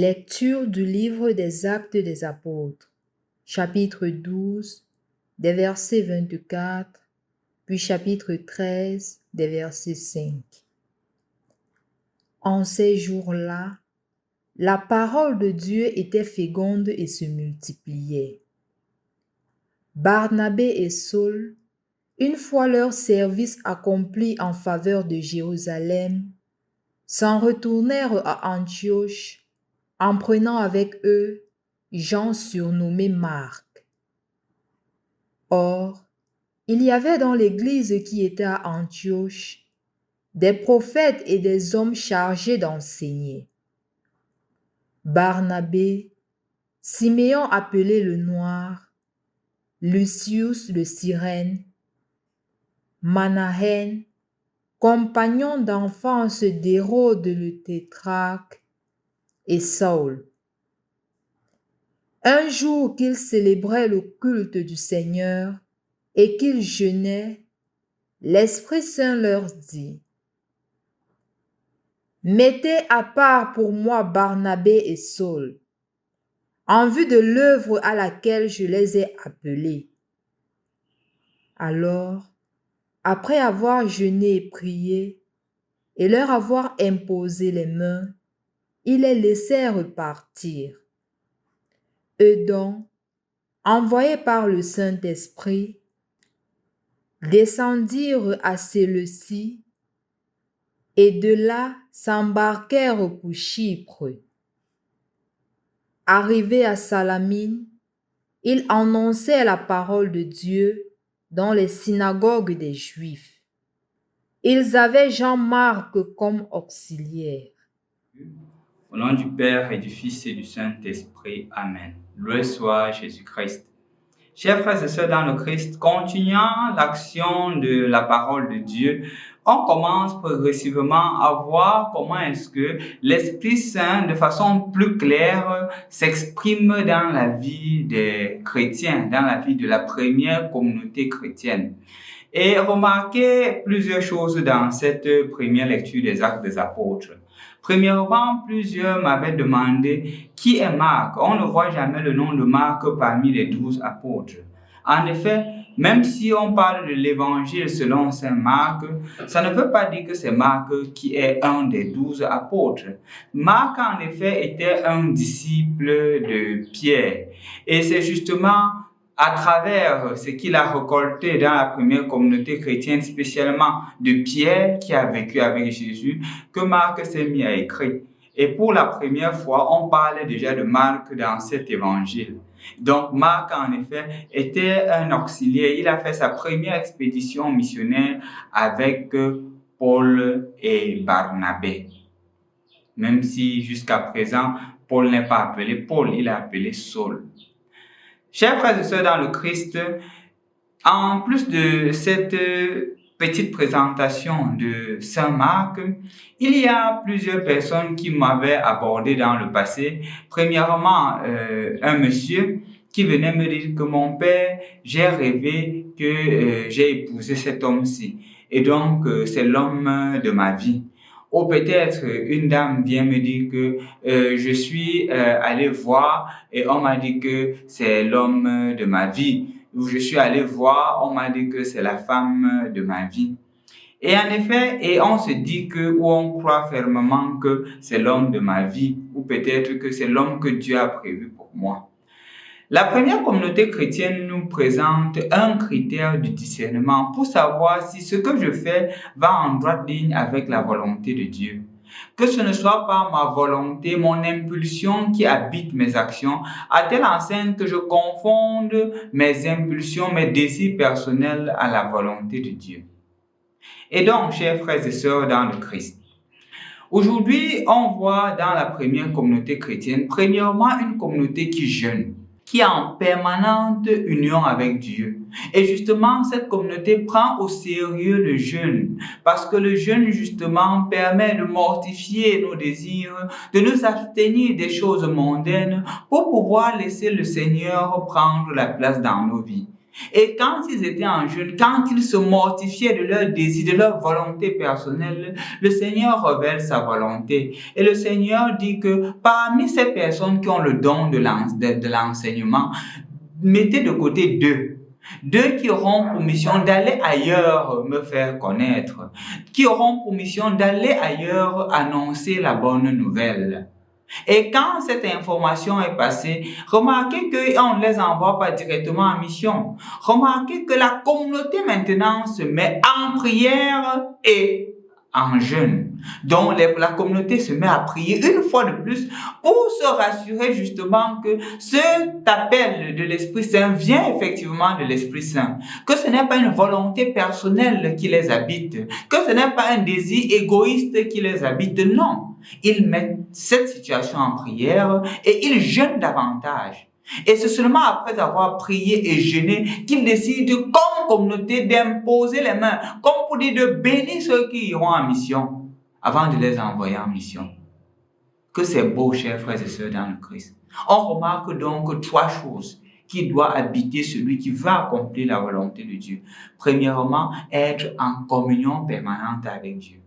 Lecture du livre des Actes des Apôtres, chapitre 12, des versets 24, puis chapitre 13, des versets 5. En ces jours-là, la parole de Dieu était féconde et se multipliait. Barnabé et Saul, une fois leur service accompli en faveur de Jérusalem, s'en retournèrent à Antioche en prenant avec eux Jean surnommé Marc. Or, il y avait dans l'église qui était à Antioche des prophètes et des hommes chargés d'enseigner. Barnabé, Siméon appelé le Noir, Lucius de Cyrène, Manahen, compagnon d'enfance d'Hérode le tétrarque, et Saul. Un jour qu'ils célébraient le culte du Seigneur et qu'ils jeûnaient, l'Esprit Saint leur dit: « Mettez à part pour moi Barnabé et Saul, en vue de l'œuvre à laquelle je les ai appelés. » Alors, après avoir jeûné et prié, et leur avoir imposé les mains, ils les laissèrent partir. Eux donc, envoyés par le Saint-Esprit, descendirent à Séleucie et de là s'embarquèrent pour Chypre. Arrivés à Salamine, ils annonçaient la parole de Dieu dans les synagogues des Juifs. Ils avaient Jean-Marc comme auxiliaire. Au nom du Père et du Fils et du Saint-Esprit. Amen. Loué soit Jésus-Christ. Chers frères et sœurs dans le Christ, continuant l'action de la parole de Dieu, on commence progressivement à voir comment est-ce que l'Esprit Saint, de façon plus claire, s'exprime dans la vie des chrétiens, dans la vie de la première communauté chrétienne. Et remarquez plusieurs choses dans cette première lecture des Actes des Apôtres. Premièrement, plusieurs m'avaient demandé qui est Marc. On ne voit jamais le nom de Marc parmi les 12 apôtres. En effet, même si on parle de l'évangile selon saint Marc, ça ne veut pas dire que c'est Marc qui est un des 12 apôtres. Marc, en effet, était un disciple de Pierre. Et c'est justement à travers ce qu'il a récolté dans la première communauté chrétienne, spécialement de Pierre qui a vécu avec Jésus, que Marc s'est mis à écrire. Et pour la première fois, on parlait déjà de Marc dans cet évangile. Donc Marc, en effet, était un auxiliaire. Il a fait sa première expédition missionnaire avec Paul et Barnabé. Même si jusqu'à présent, Paul n'est pas appelé Paul, il est appelé Saul. Chers frères et sœurs dans le Christ, en plus de cette petite présentation de Saint Marc, il y a plusieurs personnes qui m'avaient abordé dans le passé. Premièrement, un monsieur qui venait me dire que mon père, j'ai rêvé que j'ai épousé cet homme-ci. Et donc, c'est l'homme de ma vie. Ou peut-être une dame vient me dire que je suis allé voir et on m'a dit que c'est l'homme de ma vie. Ou je suis allé voir, on m'a dit que c'est la femme de ma vie. Et en effet, et on se dit que, ou on croit fermement que c'est l'homme de ma vie, ou peut-être que c'est l'homme que Dieu a prévu pour moi. La première communauté chrétienne nous présente un critère du discernement pour savoir si ce que je fais va en droite ligne avec la volonté de Dieu. Que ce ne soit pas ma volonté, mon impulsion qui habite mes actions, à telle enseigne que je confonde mes impulsions, mes désirs personnels à la volonté de Dieu. Et donc, chers frères et sœurs dans le Christ, aujourd'hui, on voit dans la première communauté chrétienne, premièrement, une communauté qui jeûne, qui est en permanente union avec Dieu. Et justement, cette communauté prend au sérieux le jeûne, parce que le jeûne, justement, permet de mortifier nos désirs, de nous abstenir des choses mondaines pour pouvoir laisser le Seigneur prendre la place dans nos vies. Et quand ils étaient en jeûne, quand ils se mortifiaient de leurs désirs, de leur volonté personnelle, le Seigneur révèle sa volonté. Et le Seigneur dit que parmi ces personnes qui ont le don de l'enseignement, mettez de côté deux qui auront pour mission d'aller ailleurs me faire connaître, qui auront pour mission d'aller ailleurs annoncer la bonne nouvelle. Et quand cette information est passée, remarquez qu'on ne les envoie pas directement en mission. Remarquez que la communauté maintenant se met en prière et en jeûne. Donc la communauté se met à prier une fois de plus pour se rassurer justement que cet appel de l'Esprit Saint vient effectivement de l'Esprit Saint, que ce n'est pas une volonté personnelle qui les habite, que ce n'est pas un désir égoïste qui les habite, non. Ils mettent cette situation en prière et ils jeûnent davantage. Et c'est seulement après avoir prié et jeûné qu'ils décident comme communauté d'imposer les mains, comme pour dire de bénir ceux qui iront en mission avant de les envoyer en mission. Que c'est beau, chers frères et sœurs dans le Christ. On remarque donc 3 choses qui doivent habiter celui qui va accomplir la volonté de Dieu. Premièrement, être en communion permanente avec Dieu.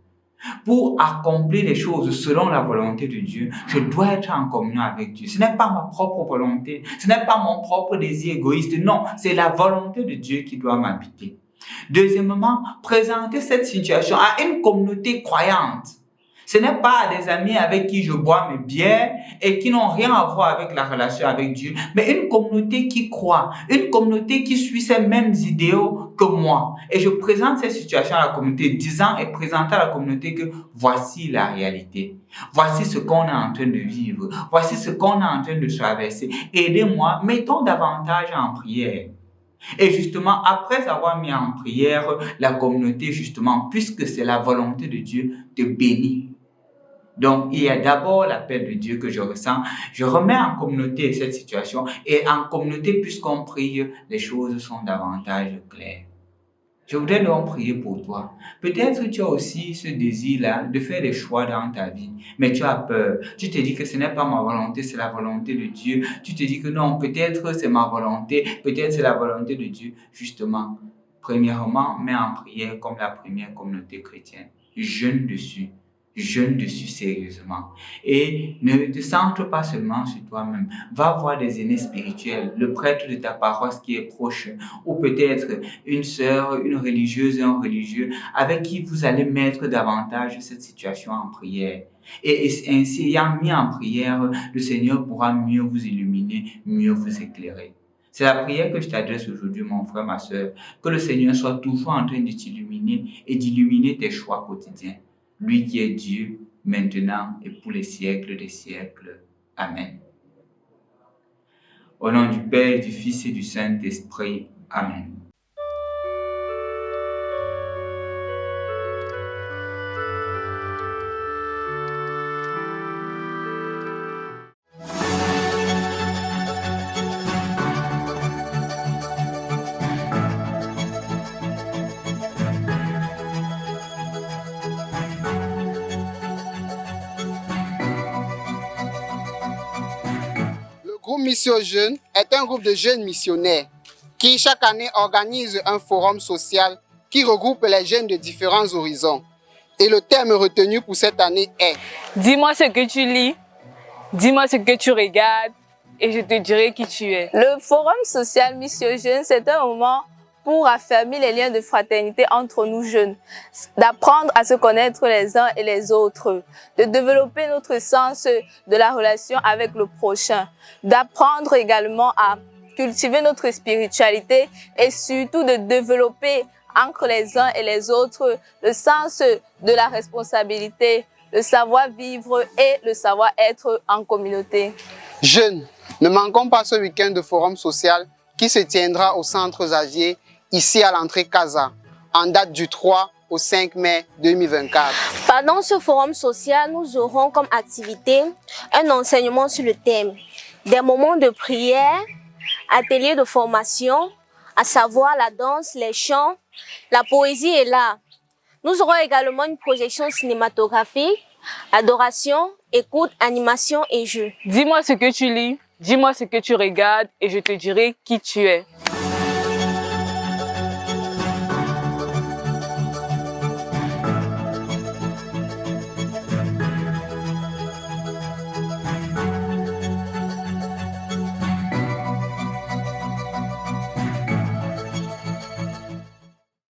Pour accomplir les choses selon la volonté de Dieu, je dois être en communion avec Dieu. Ce n'est pas ma propre volonté, ce n'est pas mon propre désir égoïste, non, c'est la volonté de Dieu qui doit m'habiter. Deuxièmement, présenter cette situation à une communauté croyante. Ce n'est pas des amis avec qui je bois mes bières et qui n'ont rien à voir avec la relation avec Dieu, mais une communauté qui croit, une communauté qui suit ces mêmes idéaux que moi. Et je présente cette situation à la communauté, disant et présentant à la communauté que voici la réalité. Voici ce qu'on est en train de vivre. Voici ce qu'on est en train de traverser. Aidez-moi, mettons davantage en prière. Et justement, après avoir mis en prière, la communauté, justement, puisque c'est la volonté de Dieu, te bénit. Donc, il y a d'abord l'appel de Dieu que je ressens. Je remets en communauté cette situation. Et en communauté, puisqu'on prie, les choses sont davantage claires. Je voudrais donc prier pour toi. Peut-être que tu as aussi ce désir-là de faire des choix dans ta vie, mais tu as peur. Tu te dis que ce n'est pas ma volonté, c'est la volonté de Dieu. Tu te dis que non, peut-être c'est ma volonté, peut-être c'est la volonté de Dieu. Justement, premièrement, mets en prière comme la première communauté chrétienne. Jeûne dessus. Jeûne dessus sérieusement. Et ne te centre pas seulement sur toi-même. Va voir des aînés spirituels, le prêtre de ta paroisse qui est proche, ou peut-être une sœur, une religieuse et un religieux avec qui vous allez mettre davantage cette situation en prière. Et ainsi, ayant mis en prière, le Seigneur pourra mieux vous illuminer, mieux vous éclairer. C'est la prière que je t'adresse aujourd'hui, mon frère, ma sœur. Que le Seigneur soit toujours en train de t'illuminer et d'illuminer tes choix quotidiens. Lui qui est Dieu, maintenant et pour les siècles des siècles. Amen. Au nom du Père, du Fils et du Saint-Esprit. Amen. Le groupe Mission Jeunes est un groupe de jeunes missionnaires qui chaque année organise un forum social qui regroupe les jeunes de différents horizons. Et le thème retenu pour cette année est « Dis-moi ce que tu lis, dis-moi ce que tu regardes et je te dirai qui tu es ». Le forum social Mission Jeunes, c'est un moment pour affermir les liens de fraternité entre nous jeunes, d'apprendre à se connaître les uns et les autres, de développer notre sens de la relation avec le prochain, d'apprendre également à cultiver notre spiritualité et surtout de développer entre les uns et les autres le sens de la responsabilité, le savoir-vivre et le savoir-être en communauté. Jeunes, ne manquons pas ce week-end de forum social qui se tiendra au centre Xavier, ici à l'entrée Casa, en date du 3 au 5 mai 2024. Pendant ce forum social, nous aurons comme activité un enseignement sur le thème, des moments de prière, ateliers de formation, à savoir la danse, les chants, la poésie et l'art. Nous aurons également une projection cinématographique, adoration, écoute, animation et jeux. Dis-moi ce que tu lis, dis-moi ce que tu regardes et je te dirai qui tu es.